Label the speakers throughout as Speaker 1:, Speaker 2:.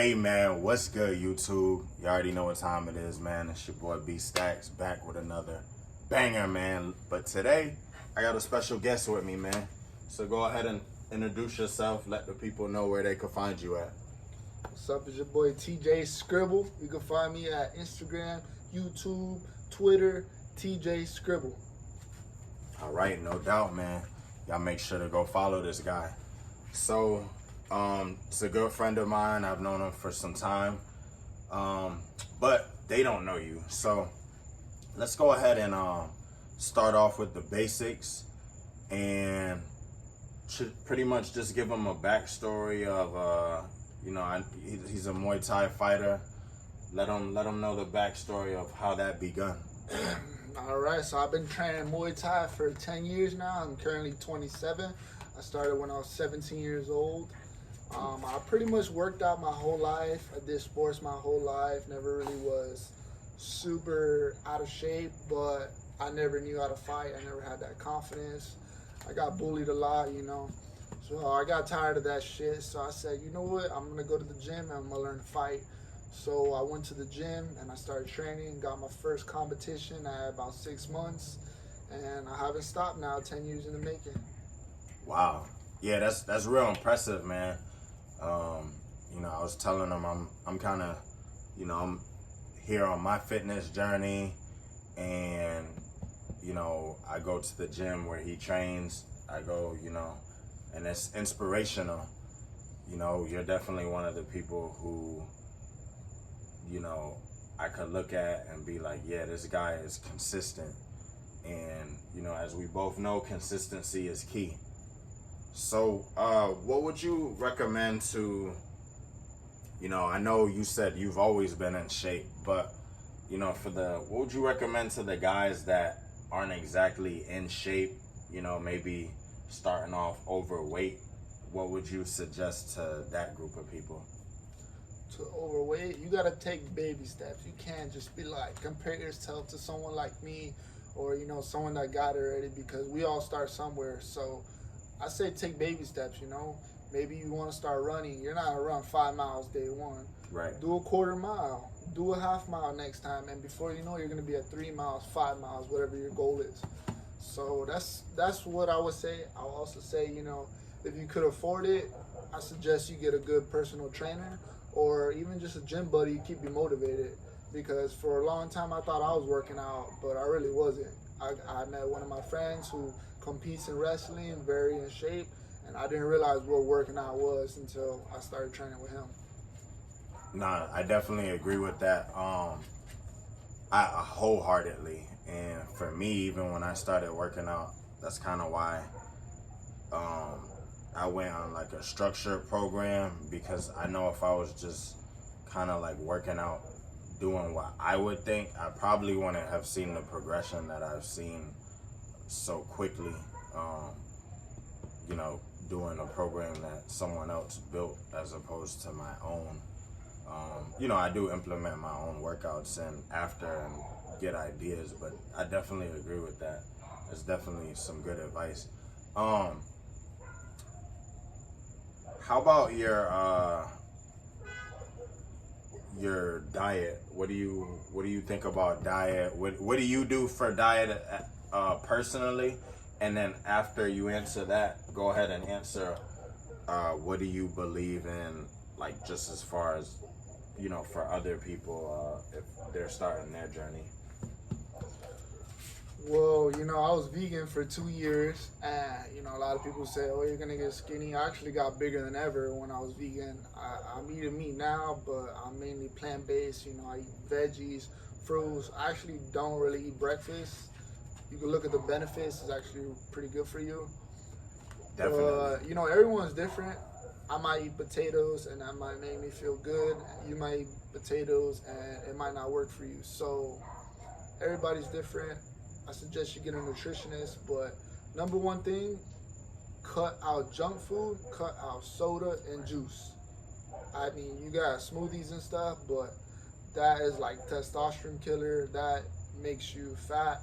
Speaker 1: Hey man, what's good YouTube? You already know what time it is, man. It's your boy B Stacks back with another banger, man. But today, I got a special guest with me, man. So go ahead and introduce yourself. Let the people know where they can find you at.
Speaker 2: What's up? It's your boy TJ Scribble. You can find me at Instagram, YouTube, Twitter, TJ Scribble.
Speaker 1: All right, no doubt, man. Y'all make sure to go follow this guy. So, it's a good friend of mine. I've known him for some time, but they don't know you. So let's go ahead and start off with the basics and pretty much just give him a backstory of, he's a Muay Thai fighter. Let him know the backstory of how that begun.
Speaker 2: All right, so I've been training Muay Thai for 10 years now. I'm currently 27. I started when I was 17 years old. I pretty much worked out my whole life. I did sports my whole life. Never really was super out of shape, but I never knew how to fight. I never had that confidence. I got bullied a lot, So I got tired of that shit. So I said, you know what? I'm going to go to the gym and I'm going to learn to fight. So I went to the gym and I started training. Got my first competition at about 6 months. And I haven't stopped now, 10 years in the making.
Speaker 1: Wow. Yeah, that's real impressive, man. I was telling him I'm kind of, I'm here on my fitness journey, and I go to the gym where he trains. I go, and it's inspirational. You're definitely one of the people who, I could look at and be like, yeah, this guy is consistent. And, as we both know, consistency is key. So, what would you recommend to, I know you said you've always been in shape, but, what would you recommend to the guys that aren't exactly in shape, maybe starting off overweight? What would you suggest to that group of people?
Speaker 2: To overweight, you got to take baby steps. You can't just be like, compare yourself to someone like me or, someone that got it already, because we all start somewhere. So I say take baby steps, Maybe you want to start running. You're not going to run 5 miles day one.
Speaker 1: Right.
Speaker 2: Do a quarter mile. Do a half mile next time. And before you know, you're going to be at 3 miles, 5 miles, whatever your goal is. So that's what I would say. I'll also say, if you could afford it, I suggest you get a good personal trainer or even just a gym buddy to keep you motivated. Because for a long time, I thought I was working out, but I really wasn't. I met one of my friends who competes in wrestling, very in shape, and I didn't realize what working out was until I started training with him.
Speaker 1: Nah, I definitely agree with that. I wholeheartedly. And for me, even when I started working out, that's kind of why I went on like a structured program, because I know if I was just kind of like working out, doing what I would think, I probably wouldn't have seen the progression that I've seen so quickly. Doing a program that someone else built as opposed to my own. I do implement my own workouts and after and get ideas, but I definitely agree with that. It's definitely some good advice. How about your diet? What do you think about diet? What do you do for diet personally? And then after you answer that, go ahead and answer what do you believe in, like just as far as for other people if they're starting their journey.
Speaker 2: Well, I was vegan for 2 years, and a lot of people say, oh, you're gonna get skinny. I actually got bigger than ever when I was vegan. I'm eating meat now, but I'm mainly plant-based. I eat veggies, fruits. I actually don't really eat breakfast. You can look at the benefits. It's actually pretty good for you.
Speaker 1: Definitely.
Speaker 2: Everyone's different. I might eat potatoes and that might make me feel good. You might eat potatoes and it might not work for you. So everybody's different. I suggest you get a nutritionist, but number one thing, cut out junk food, cut out soda and juice. I mean, you got smoothies and stuff, but that is like testosterone killer. That makes you fat.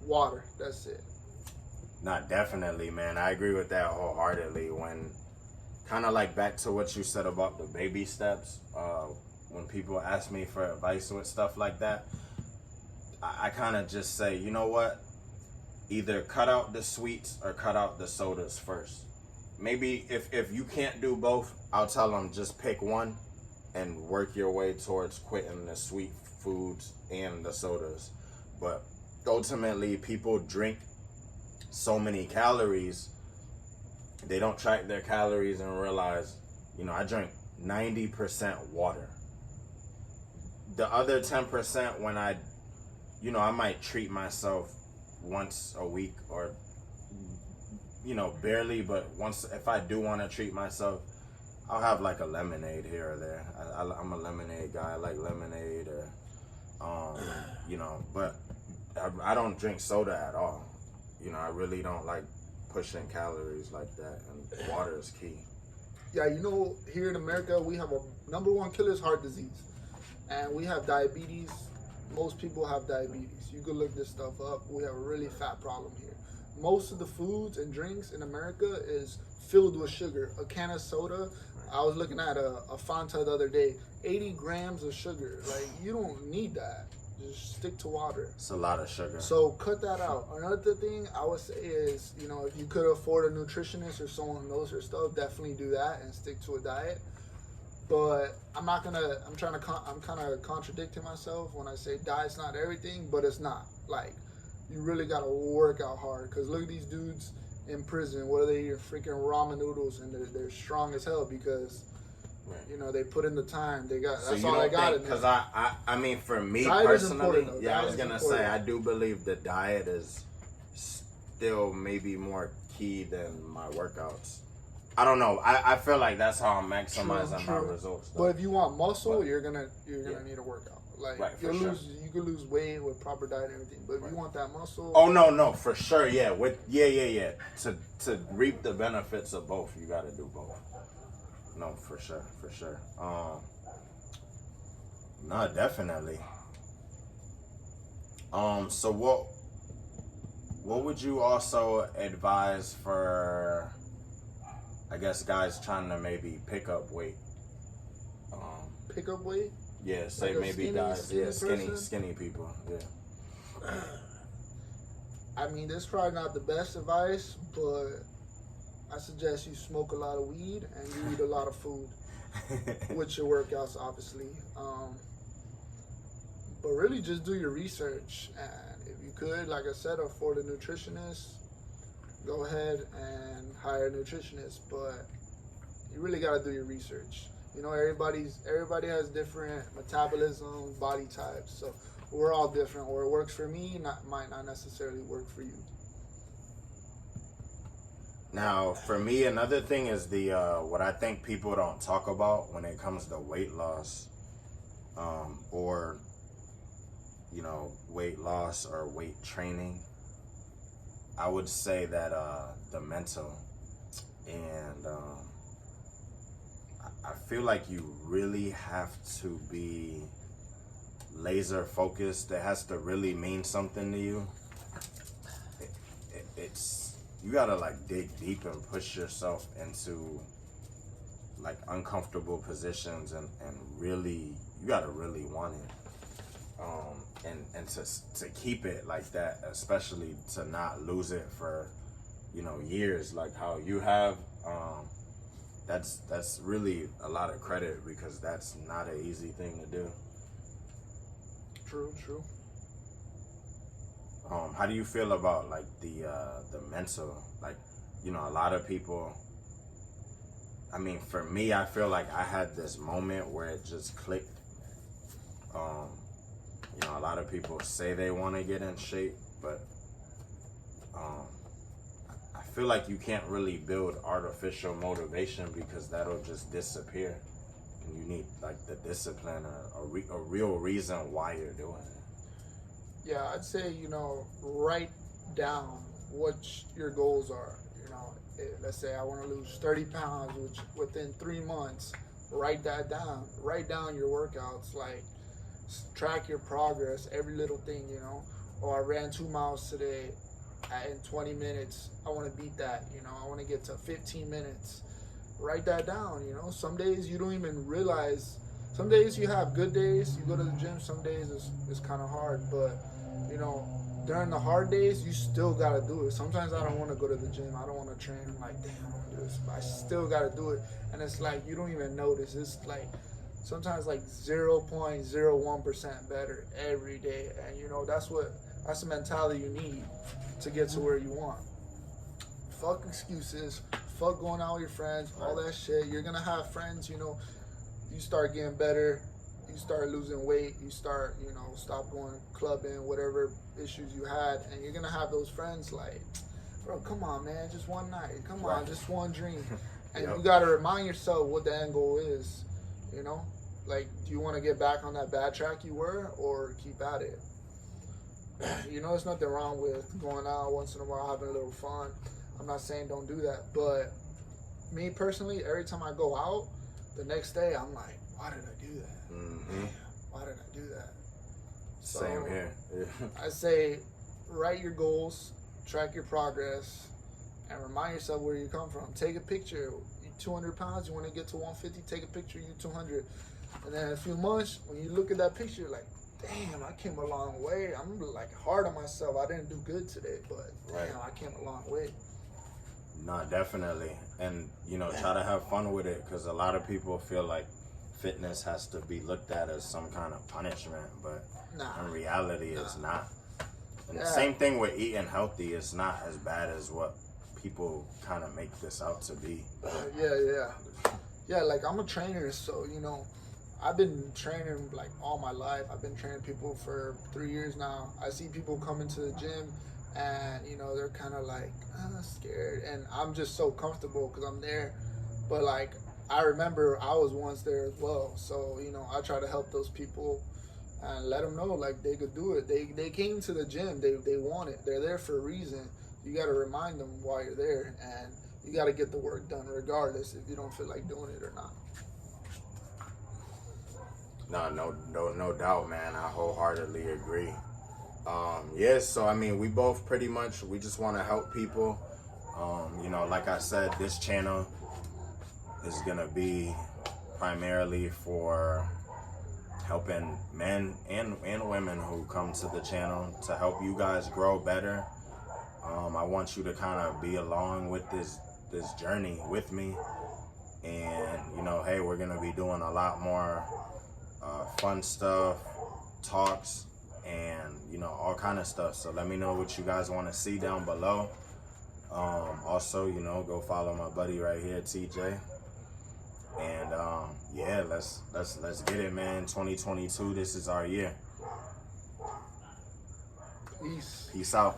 Speaker 2: Water, that's it.
Speaker 1: Not definitely, man. I agree with that wholeheartedly. kind of like back to what you said about the baby steps. When people ask me for advice with stuff like that, I kind of just say, you know what? Either cut out the sweets or cut out the sodas first. Maybe if you can't do both, I'll tell them just pick one and work your way towards quitting the sweet foods and the sodas. But ultimately, people drink so many calories, they don't track their calories and realize, you know, I drink 90% water. The other 10% when I might treat myself once a week or, you know, barely, but once, if I do want to treat myself, I'll have like a lemonade here or there. I'm a lemonade guy. I like lemonade or, you know, but I don't drink soda at all. You know, I really don't like pushing calories like that, and water is key.
Speaker 2: Yeah, you know, here in America, we have a number one killer is heart disease. And we have diabetes. Most people have diabetes. You could look this stuff up. We have a really fat problem here. Most of the foods and drinks in America is filled with sugar. A can of soda, I was looking at a Fanta the other day, 80 grams of sugar. Like, you don't need that. Just stick to water.
Speaker 1: It's a lot of sugar.
Speaker 2: So cut that out. Another thing I would say is, you know, if you could afford a nutritionist or someone who knows her stuff, definitely do that and stick to a diet. But I'm kind of contradicting myself when I say diet's not everything, but it's not. Like, you really got to work out hard. Because look at these dudes in prison. What are they eating? Freaking ramen noodles, and they're strong as hell because, you know, they put in the time. That's all they got.
Speaker 1: Because I mean, for me personally, I was going to say, I do believe the diet is still maybe more key than my workouts. I don't know. I feel like that's how I'm maximizing my results. Though.
Speaker 2: But if you want muscle, you're gonna need a workout. Like, you could lose weight with proper diet and everything. But if you want that muscle,
Speaker 1: no, for sure, yeah. To reap the benefits of both, you got to do both. No, for sure. No, definitely. So what would you also advise for, I guess, guys trying to maybe pick up weight?
Speaker 2: Pick up weight?
Speaker 1: Yeah, say like maybe guys, skinny people, yeah.
Speaker 2: I mean, this is probably not the best advice, but I suggest you smoke a lot of weed and you eat a lot of food with your workouts, obviously. But really just do your research. And if you could, like I said, afford a nutritionist, go ahead and hire a nutritionist. But you really got to do your research. You know, everybody has different metabolism, body types. So we're all different. What works for me might not necessarily work for you.
Speaker 1: Now, for me, another thing is the what I think people don't talk about when it comes to weight loss, or, you know, weight loss or weight training. I would say that the mental, and I feel like you really have to be laser focused. It has to really mean something to you. It's you gotta like dig deep and push yourself into like uncomfortable positions and really, you gotta really want it. And to keep it like that, especially to not lose it for, you know, years like how you have, that's really a lot of credit, because that's not an easy thing to do.
Speaker 2: True.
Speaker 1: How do you feel about like the mental? Like, you know, a lot of people, I mean, for me, I feel like I had this moment where it just clicked. You know, a lot of people say they want to get in shape, but I feel like you can't really build artificial motivation, because that'll just disappear. And you need like the discipline or a real reason why you're doing it.
Speaker 2: Yeah, I'd say, you know, write down what your goals are. You know, let's say I want to lose 30 pounds, which within 3 months. Write that down. Write down your workouts. Like, track your progress, every little thing, you know. Or I ran 2 miles today in 20 minutes. I want to beat that, you know. I want to get to 15 minutes. write that down. You know, some days you don't even realize. Some days you have good days, you go to the gym. Some days it's kind of hard, but you know, during the hard days, you still gotta do it. Sometimes I don't want to go to the gym. I don't want to train. I'm like, damn, I want to do this, but I still gotta do it. And it's like you don't even notice. It's like sometimes like 0.01% better every day, and you know that's the mentality you need to get to where you want. Fuck excuses. Fuck going out with your friends. All that shit. You're gonna have friends. You know, you start getting better. You start losing weight. You start, you know, stop going clubbing, whatever issues you had, and you're gonna have those friends like, bro, come on, man, just one night. Come on, just one drink. And you gotta remind yourself what the end goal is. You know, like, do you want to get back on that bad track you were, or keep at it? You know, there's nothing wrong with going out once in a while, having a little fun. I'm not saying don't do that, but me personally, every time I go out, the next day I'm like, why did I do that?
Speaker 1: Mm-hmm.
Speaker 2: Why did I do that?
Speaker 1: Same here.
Speaker 2: I say, write your goals, track your progress, and remind yourself where you come from. Take a picture. You 200 pounds, you want to get to 150, take a picture, you 200. And then in a few months, when you look at that picture, you're like, damn, I came a long way. I'm like hard on myself. I didn't do good today, but damn, I came a long way.
Speaker 1: No, definitely. And, you know, try to have fun with it, because a lot of people feel like fitness has to be looked at as some kind of punishment, but in reality, it's not. And the same thing with eating healthy. It's not as bad as what people kind of make this out to be.
Speaker 2: Yeah, like I'm a trainer, so, you know, I've been training like all my life. I've been training people for 3 years now. I see people come into the gym and, you know, they're kind of like scared, and I'm just so comfortable because I'm there. But like, I remember I was once there as well, so, you know, I try to help those people and let them know like they could do it. They came to the gym, they want it, they're there for a reason. You got to remind them why you're there, and you got to get the work done regardless if you don't feel like doing it or not.
Speaker 1: No doubt, man. I wholeheartedly agree. So I mean, we both pretty much, we just want to help people. You know, like I said, this channel is gonna be primarily for helping men and women who come to the channel to help you guys grow better. I want you to kind of be along with this journey with me, and you know, hey, we're gonna be doing a lot more fun stuff, talks, and you know, all kind of stuff. So let me know what you guys want to see down below. Also, you know, go follow my buddy right here, TJ. And yeah, let's get it, man. 2022, this is our year.
Speaker 2: Peace
Speaker 1: Out.